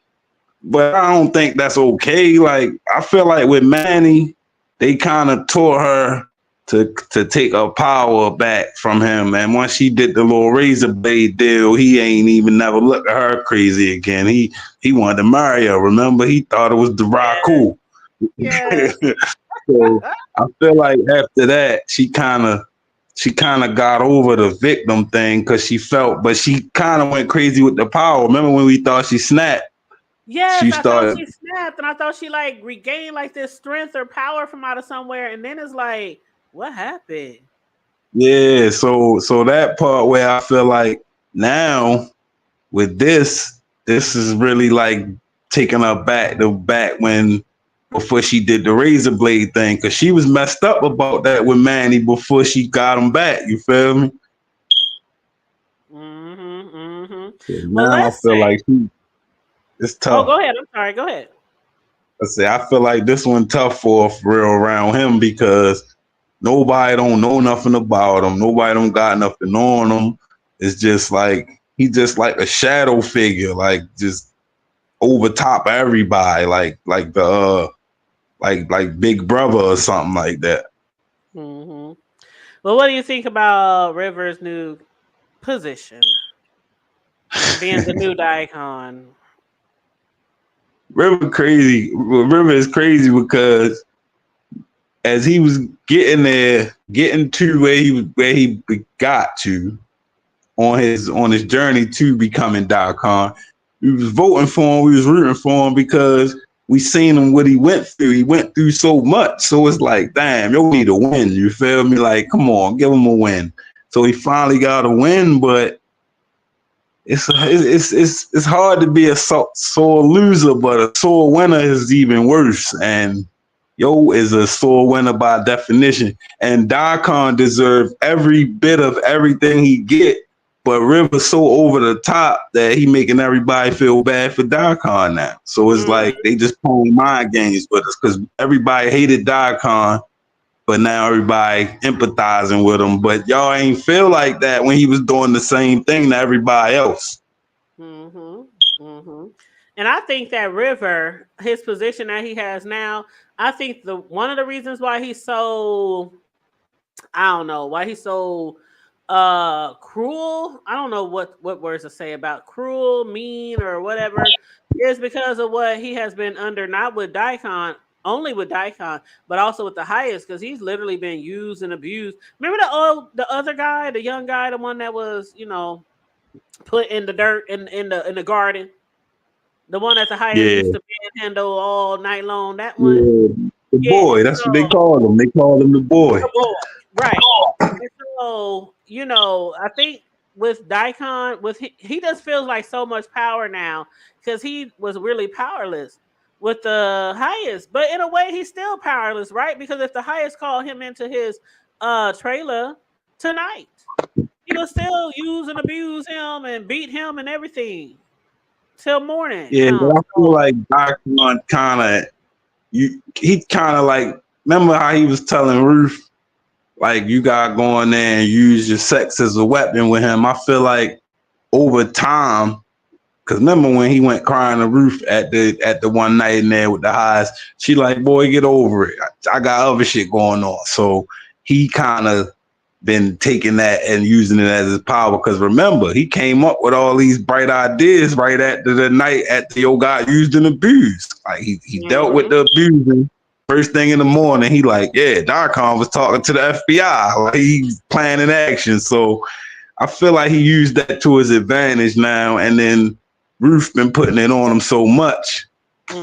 but I don't think that's okay. Like I feel like with Manny, they kind of taught her to take her power back from him. And once she did the little razor blade deal, he ain't even never looked at her crazy again. He wanted to marry her. Remember, he thought it was the Yeah. Raku. Yeah. So I feel like after that, she kind of got over the victim thing because she felt, but she kind of went crazy with the power. Remember when we thought she snapped? Yes, She I thought started, she snapped, and I thought she like regained like this strength or power from out of somewhere, and then it's like, what happened? yeah. So that part where I feel like now with this is really like taking her back to back when before she did the razor blade thing because she was messed up about that with Manny before she got him back. You feel me? Mm-hmm. Mm-hmm. So Well, now I feel listen. like it's Oh, tough. go ahead. I'm sorry. Go ahead. I feel like this one tough for real around him because nobody don't know nothing about him. Nobody don't got nothing on him. It's just like he just like a shadow figure, like just over top of everybody, like the like Big Brother or something like that. Mm-hmm. Well, what do you think about Rivers' new position, being the new Daikon? River is crazy because as he was getting there, getting to where he got to, on his journey to becoming Daikon. We was voting for him. We was rooting for him because we seen him what he went through. He went through so much. So it's like, damn, yo need a win. You feel me? Like, come on, give him a win. So he finally got a win, but it's hard to be a sore loser, but a sore winner is even worse. And yo is a sore winner by definition. And Daikon deserved every bit of everything he get, but River's so over the top that he making everybody feel bad for Daikon now. So it's like Mm-hmm. they just playing mind games with us because everybody hated Daikon, but now everybody empathizing with him. But y'all ain't feel like that when he was doing the same thing to everybody else. Mm-hmm. Mm-hmm. And I think that River, his position that he has now, I think the one of the reasons why he's so, I don't know, why he's so cruel. I don't know what words to say about cruel, mean, or whatever. is because of what he has been under, not with Daikon, only with Daikon, but also with the highest, because he's literally been used and abused. Remember the other guy, the young guy, the one that was, put in the dirt in the garden, the one at the highest Yeah, used to handle all night long. That one, yeah. The yeah. boy, that's what they call him. They call him the boy. The boy, right? And so, I think with Daikon, with he just feels like so much power now because he was really powerless with the highest, but in a way he's still powerless, right? Because if the highest called him into his trailer tonight, he will still use and abuse him and beat him and everything till morning Yeah, but comes. I feel like Daikon he kind of like, remember how he was telling Ruth, like, you gotta go in there and use your sex as a weapon with him. I feel like over time, because remember when he went crying to Ruth at the one night in there with the highs, she like, boy, get over it. I got other shit going on. So he kind of been taking that and using it as his power. Because remember, he came up with all these bright ideas right after the night at the Yo got used and abused. Like he dealt with the abusing. First thing in the morning, he like, yeah, Darkon was talking to the FBI. Like he's planning action. So I feel like he used that to his advantage now. And then Ruth been putting it on him so much.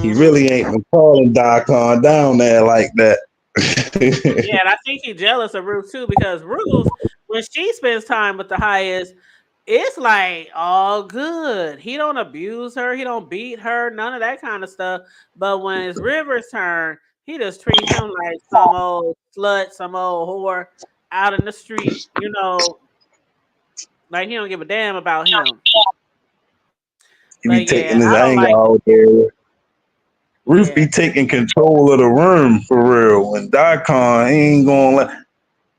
He really ain't been calling Darkon down there like that. Yeah, and I think he's jealous of Ruth too, because Ruth, when she spends time with the highest, it's like all good. He don't abuse her, he don't beat her, none of that kind of stuff. But when it's River's turn, he just treat him like some old slut, some old whore out in the street, like he don't give a damn about him. He be But yeah, taking his I don't anger like out there. Ruth yeah. be taking control of the room for real. When Daikon, he ain't gonna let.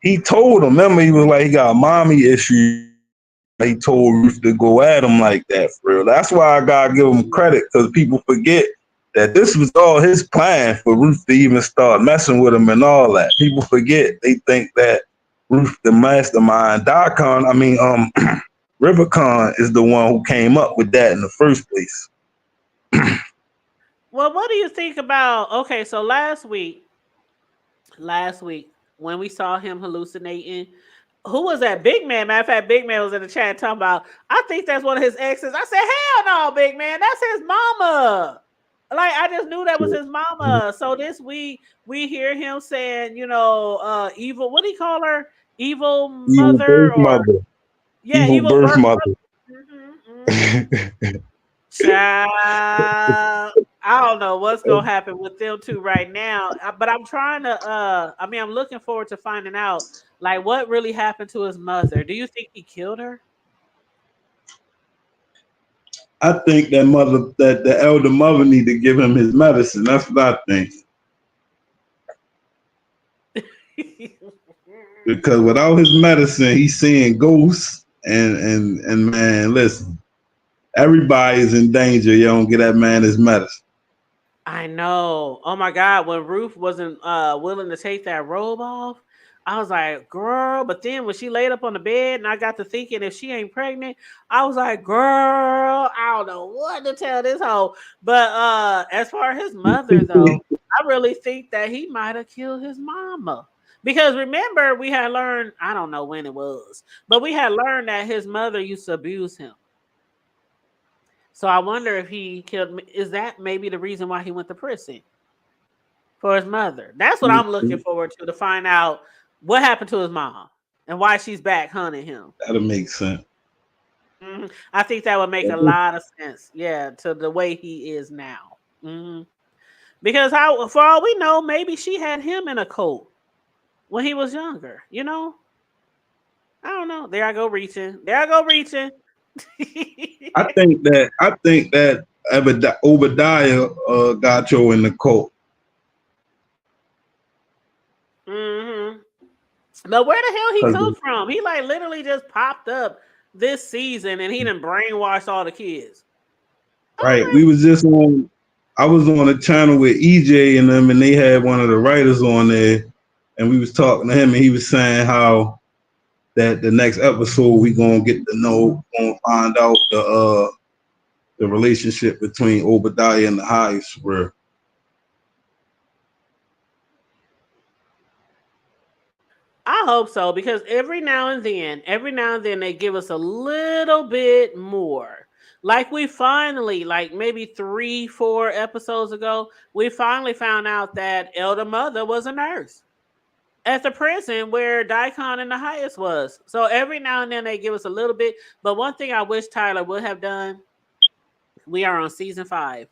He told him. Remember, he was like, he got mommy issues. He told Ruth to go at him like that for real. That's why I gotta give him credit, because people forget that this was all his plan for Ruth to even start messing with him and all that. People forget. They think that Ruth the mastermind. Daikon, Rivercon is the one who came up with that in the first place. Well, what do you think about okay, so last week when we saw him hallucinating, who was that? Big Man. Matter of fact, Big Man was in the chat talking about, I think that's one of his exes. I said, hell no, Big Man, that's his mama. Like, I just knew that was his mama. So this week we hear him saying, evil, what do you call her? Evil Evil mother, birth or mother. yeah, Evil evil birth birth mother. mother. Child, I don't know what's gonna happen with them two right now, but I'm trying to. I'm looking forward to finding out like what really happened to his mother. Do you think he killed her? I think that the elder mother need to give him his medicine. That's what I think. Because without his medicine, he's seeing ghosts. And man, listen, everybody is in danger. You don't get that man his medicine. I know. Oh my God, when Ruth wasn't willing to take that robe off, I was like, girl. But then when she laid up on the bed and I got to thinking if she ain't pregnant, I was like, girl, I don't know what to tell this hoe. But as far as his mother though, I really think that he might have killed his mama. Because remember, we had learned, I don't know when it was, but we had learned that his mother used to abuse him. So I wonder if he killed me. Is that maybe the reason why he went to prison for his mother? That's what I'm looking forward to find out what happened to his mom and why she's back hunting him. That'll make sense. I think that would make a lot of sense. Yeah, to the way he is now. Because for all we know, maybe she had him in a cult when he was younger. I don't know. There I go reaching. I think that Obadiah got you in the cult. But where the hell he come from? He like literally just popped up this season and he done brainwashed all the kids. Right. We was just on. I was on a channel with EJ and them, and they had one of the writers on there, and we was talking to him, and he was saying how that the next episode we gonna get to know, gonna find out the the relationship between Obadiah and the highest were. I hope so because every now and then they give us a little bit more. Like we finally, like maybe 3, 4 episodes ago, we finally found out that Elder Mother was a nurse at the prison where Daikon and the highest was. So every now and then they give us a little bit. But one thing I wish Tyler would have done, we are on season 5.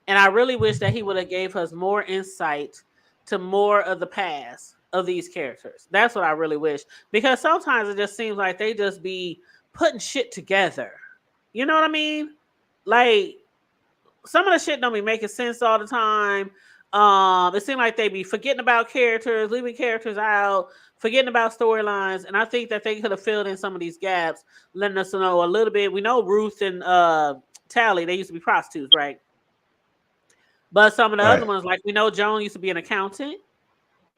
And I really wish that he would have gave us more insight to more of the past of these characters. That's what I really wish. Because sometimes it just seems like they just be putting shit together. You know what I mean? Like some of the shit don't be making sense all the time. It seemed like they be forgetting about characters, leaving characters out, forgetting about storylines, and I think that they could have filled in some of these gaps, letting us know a little bit. We know Ruth and Tally, they used to be prostitutes, right? But some of the other Right. ones, like we know Joan used to be an accountant.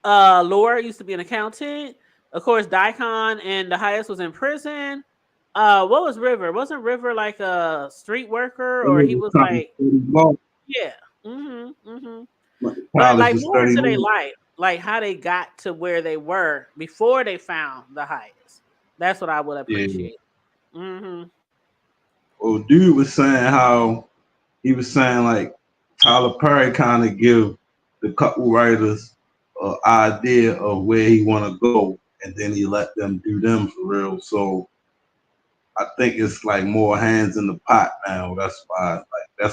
Laura used to be an accountant. Of course, Daikon and the highest was in prison. What was River? Wasn't River like a street worker, or he was like, yeah, College like to more study into their law. life, like how they got to where they were before they found the highest. That's what I would Yeah. appreciate. Mm-hmm. Well, dude was saying how he was saying like Tyler Perry kind of give the couple writers an idea of where he want to go, and then he let them do them for real. So I think it's like more hands in the pot now. That's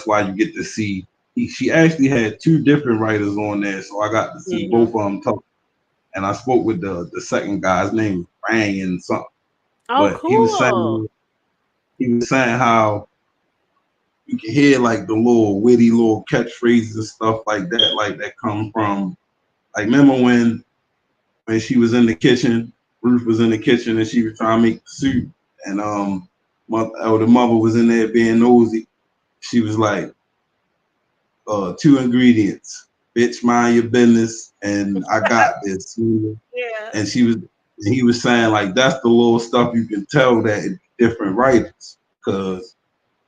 why you get to see. She actually had 2 different writers on there, so I got to see both Mm-hmm. of them talk. And I spoke with the second guy's name, Ryan something, Oh, but cool. he was saying how you can hear like the little witty little catchphrases and stuff like that come from like remember when she was in the kitchen, Ruth was in the kitchen and she was trying to make the soup and the mother was in there being nosy. She was like, 2 ingredients. Bitch, mind your business and I got this. Yeah. And he was saying like that's the little stuff you can tell that it's different writers because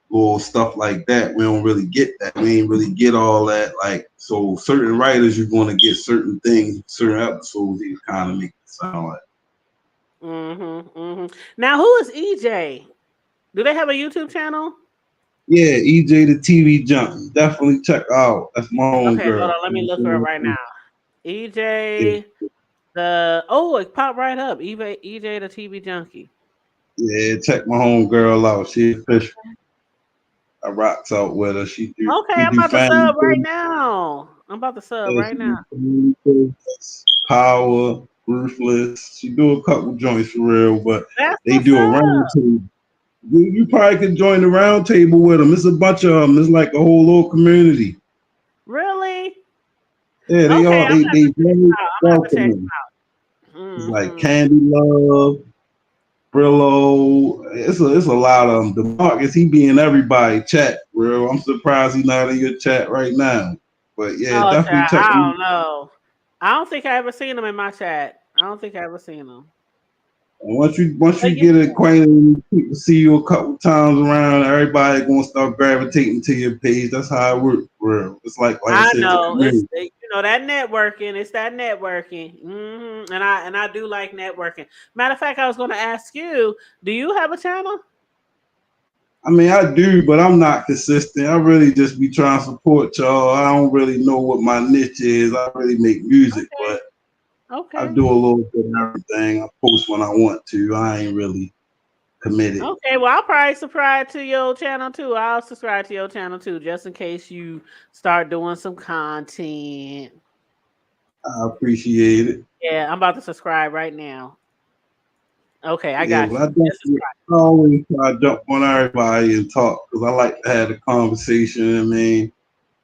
little stuff like that. We don't really get that. We ain't really get all that. Like, so certain writers, you're going to get certain things, certain episodes, you kind of make it sound like. Now, who is EJ? Do they have a YouTube channel? Yeah, EJ the TV Junkie. Definitely check out. That's my own Okay, hold girl. on. Let me look her up right now. Yeah, EJ, it popped right up. EJ, the TV junkie. yeah, check my home girl out. She official. I rocks out with her. Okay, She I'm do about to family sub right things. now. I'm about to sub Yeah, right she now. do family things. Power, Ruthless. She do a couple joints for real, but That's they what's do a up. round table. You probably could join the round table with them. It's a bunch of them. It's like a whole little community. Really? Yeah, they Okay, all I'm gonna have to they check them very out. I'm gonna have to check welcoming. them It's like out. Candy Love, Brillo. It's a lot of them. DeMarcus, he be in everybody chat, bro. I'm surprised he's not in your chat right now. But yeah, Oh, definitely child, check I him. don't know. I don't think I ever seen them in my chat. I don't think I ever seen them. And once you But yeah, get acquainted, people see you a couple times around, everybody gonna start gravitating to your page. That's how it works, bro. It's like I I said, it's a know community. that networking. It's that networking, and I do like networking. Matter of fact, I was going to ask you, do you have a channel? I mean, I do, but I'm not consistent. I really just be trying to support y'all. I don't really know what my niche is. I really make music, Okay, but I okay, do a little bit of everything. I post when I want to. I ain't really committed. okay. Well, I'll probably subscribe to your channel too. I'll subscribe to your channel too, just in case you start doing some content. I appreciate it. Yeah, I'm about to subscribe right now. Okay, I Yeah, got but you. Just subscribe. I always try to jump on everybody and talk because I like to have a conversation. I mean,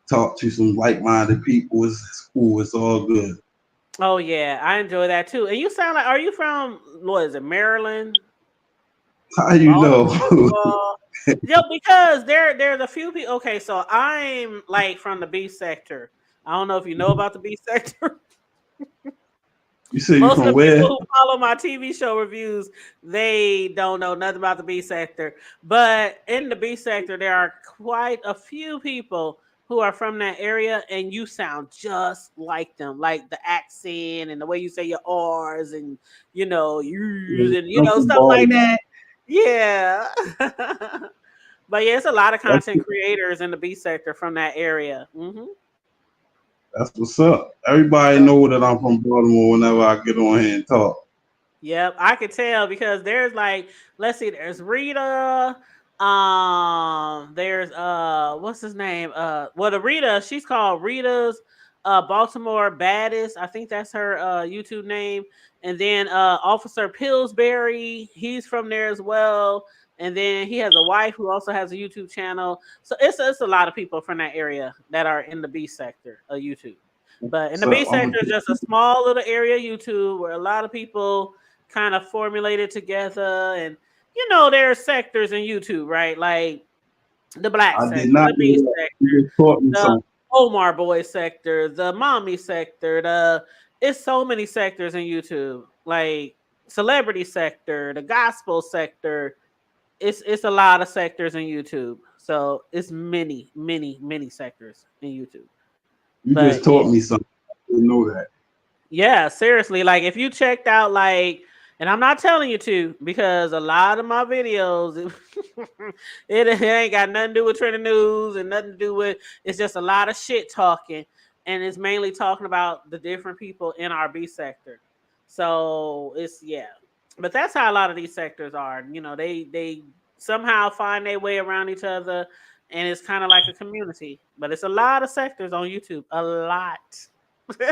talk to some like-minded people. It's cool. It's all good. Oh yeah, I enjoy that too. And you sound like, are you from what is it, Maryland? How you know? Baltimore. Yeah, because there's a few people. Okay, so I'm like from the B sector. I don't know if you know about the B sector. You say you Most of from the people where? who follow my TV show reviews, they don't know nothing about the B sector. But in the B sector, there are quite a few people who are from that area, and you sound just like them, like the accent and the way you say your R's and yous and I'm from stuff like Baltimore. that. Yeah. But yeah, it's a lot of That's, content creators in the B sector from that area. that's what's up. Everybody know that I'm from Baltimore whenever I get on here and talk. Yep, I could tell because there's like, let's see, there's Rita. There's what's his name? Well, the Rita, she's called Rita's Baltimore Baddest. I think that's her YouTube name. And then Officer Pillsbury, he's from there as well. And then he has a wife who also has a YouTube channel. So it's a lot of people from that area that are in the B sector of YouTube. But in the B So I'm sector is just a small little area of YouTube where a lot of people kind of formulated together. And there are sectors in YouTube, right? Like the black I did sector, not the B know that. You sector, just taught me the something. Omar boy sector, the mommy sector, it's so many sectors in YouTube. Like celebrity sector, the gospel sector. It's a lot of sectors in YouTube. So it's many, many, many sectors in YouTube. You But just yeah. taught me something. I didn't know that. Yeah, seriously. Like if you checked out and I'm not telling you to because a lot of my videos it ain't got nothing to do with trending news and nothing to do with it's just a lot of shit talking and it's mainly talking about the different people in our B sector. So it's yeah. But that's how a lot of these sectors are. They somehow find their way around each other and it's kind of like a community. But it's a lot of sectors on YouTube. A lot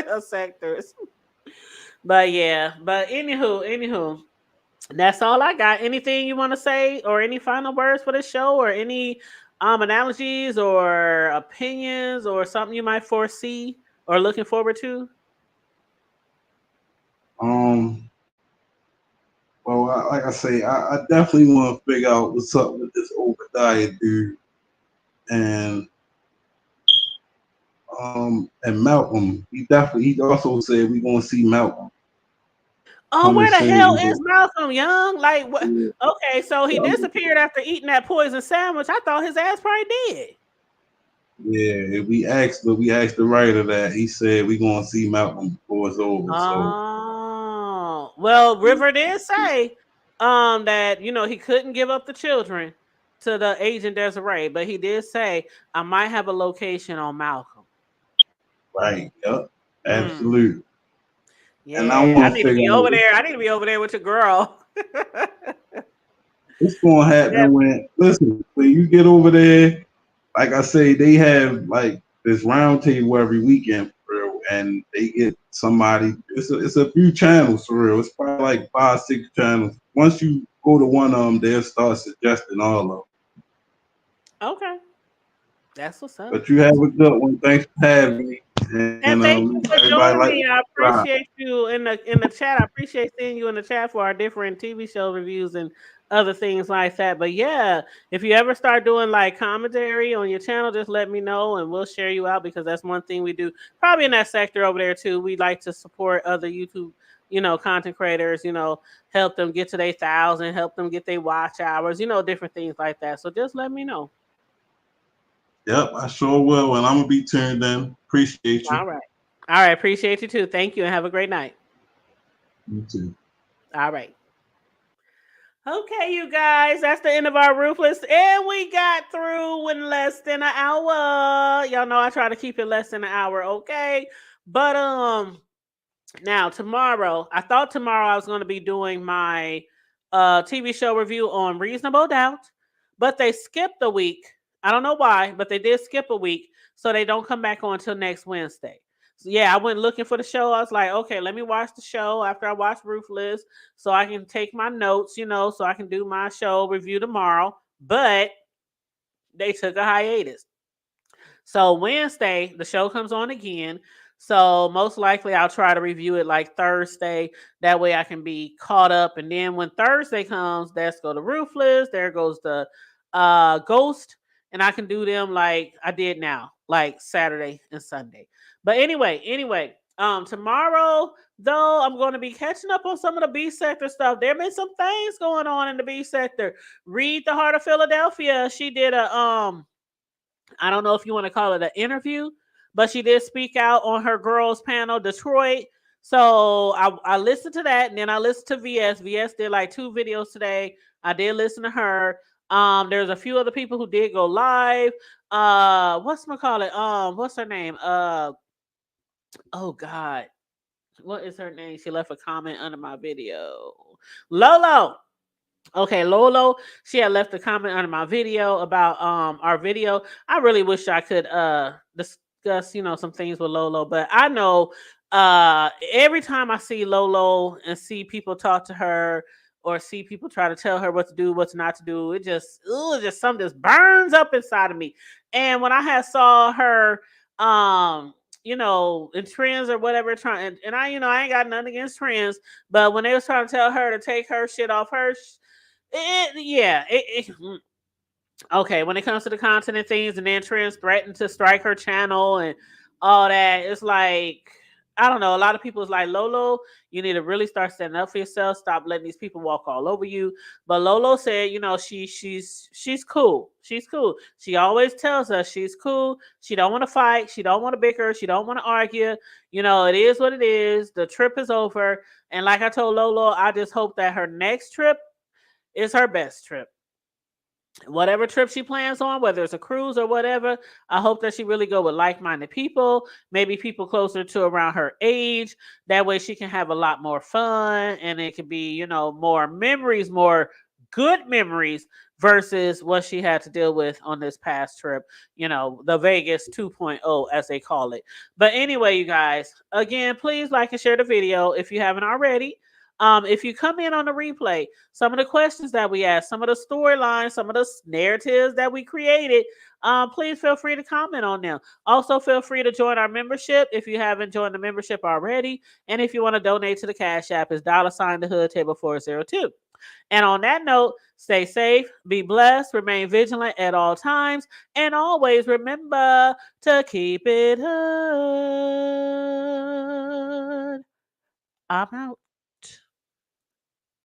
of sectors. But yeah, but anywho, that's all I got. Anything you want to say, or any final words for the show, or any analogies or opinions, or something you might foresee or looking forward to? Um, well, like I say, I definitely want to figure out what's up with this Obadiah dude and and Malcolm. He also said we gonna see Malcolm Oh, coming where the soon. hell We is go. Malcolm Young? Like what? Yeah, Okay, so he disappeared after eating that poison sandwich. I thought his ass probably did. yeah, we asked the writer that. He said we gonna see Malcolm before it's over. So Oh, well, River did say that he couldn't give up the children to the agent Desiree, but he did say I might have a location on Malcolm. right, yep, Mm, absolutely. And I yeah, I want to need to figure be out over there. I need to be over there with your girl. what's gonna Yeah. happen when you get over there. Like I say, they have like this round table every weekend for real, and they get somebody. It's a few channels for real. It's probably like 5, 6 channels. Once you go to one of them, they'll start suggesting all of them. Okay, that's what's up. But you have a good one. Thanks for having me, and And thank you for everybody joining like me. I subscribe. appreciate you in the chat. I appreciate seeing you in the chat for our different TV show reviews and other things like that. But yeah, if you ever start doing like commentary on your channel, just let me know and we'll share you out because that's one thing we do. Probably in that sector over there too. We like to support other YouTube, content creators. Help them get to their 1,000, help them get their watch hours. Different things like that. So just let me know. Yep, I sure will, and I'm gonna be tuned in. Appreciate you. All right. All right. Appreciate you too. Thank you and have a great night. You too. All right. Okay, you guys, that's the end of our Ruthless, and we got through in less than an hour. Y'all know I try to keep it less than an hour, okay? But now tomorrow, I thought tomorrow I was going to be doing my TV show review on Reasonable Doubt, but they skipped a week. I don't know why, but they did skip a week, so they don't come back on until next Wednesday. So yeah, I went looking for the show. I was like, okay, let me watch the show after I watch Ruthless, so I can take my notes, so I can do my show review tomorrow. But they took a hiatus. So Wednesday, the show comes on again. So most likely I'll try to review it like Thursday. That way I can be caught up. And then when Thursday comes, let's go to Ruthless. There goes the Ghost. And I can do them like I did now, like Saturday and Sunday. But anyway, Tomorrow, though, I'm going to be catching up on some of the B sector stuff. There have been some things going on in the B sector. Read the Heart of Philadelphia. She did a I don't know if you want to call it an interview, but she did speak out on her girls panel, Detroit. So I listened to that, and then I listened to VS. VS did like 2 videos today. I did listen to her. There's a few other people who did go live. What's her name? Oh God, what is her name? She left a comment under my video. Lolo. Okay, Lolo, she had left a comment under my video about our video. I really wish I could discuss, some things with Lolo, but I know every time I see Lolo and see people talk to her or see people try to tell her what to do, what not to do, just something just burns up inside of me. And when I had saw her in trends or whatever, trying and I ain't got nothing against trends, but when they was trying to tell her to take her shit off her okay, when it comes to the content and things, and then trends threatened to strike her channel and all that, it's like, I don't know. A lot of people is like, Lolo, you need to really start standing up for yourself. Stop letting these people walk all over you. But Lolo said, she's cool. She's cool. She always tells us she's cool. She don't want to fight. She don't want to bicker. She don't want to argue. It is what it is. The trip is over. And like I told Lolo, I just hope that her next trip is her best trip. Whatever trip she plans on, whether it's a cruise or whatever, I hope that she really go with like-minded people, maybe people closer to around her age. That way she can have a lot more fun, and it can be, more memories, more good memories versus what she had to deal with on this past trip, the Vegas 2.0 as they call it. But anyway, you guys, again, please like and share the video if you haven't already. If you come in on the replay, some of the questions that we asked, some of the storylines, some of the narratives that we created, please feel free to comment on them. Also, feel free to join our membership if you haven't joined the membership already. And if you want to donate to the Cash App, it's $the Hood Table 402. And on that note, stay safe, be blessed, remain vigilant at all times, and always remember to keep it hood. I'm out.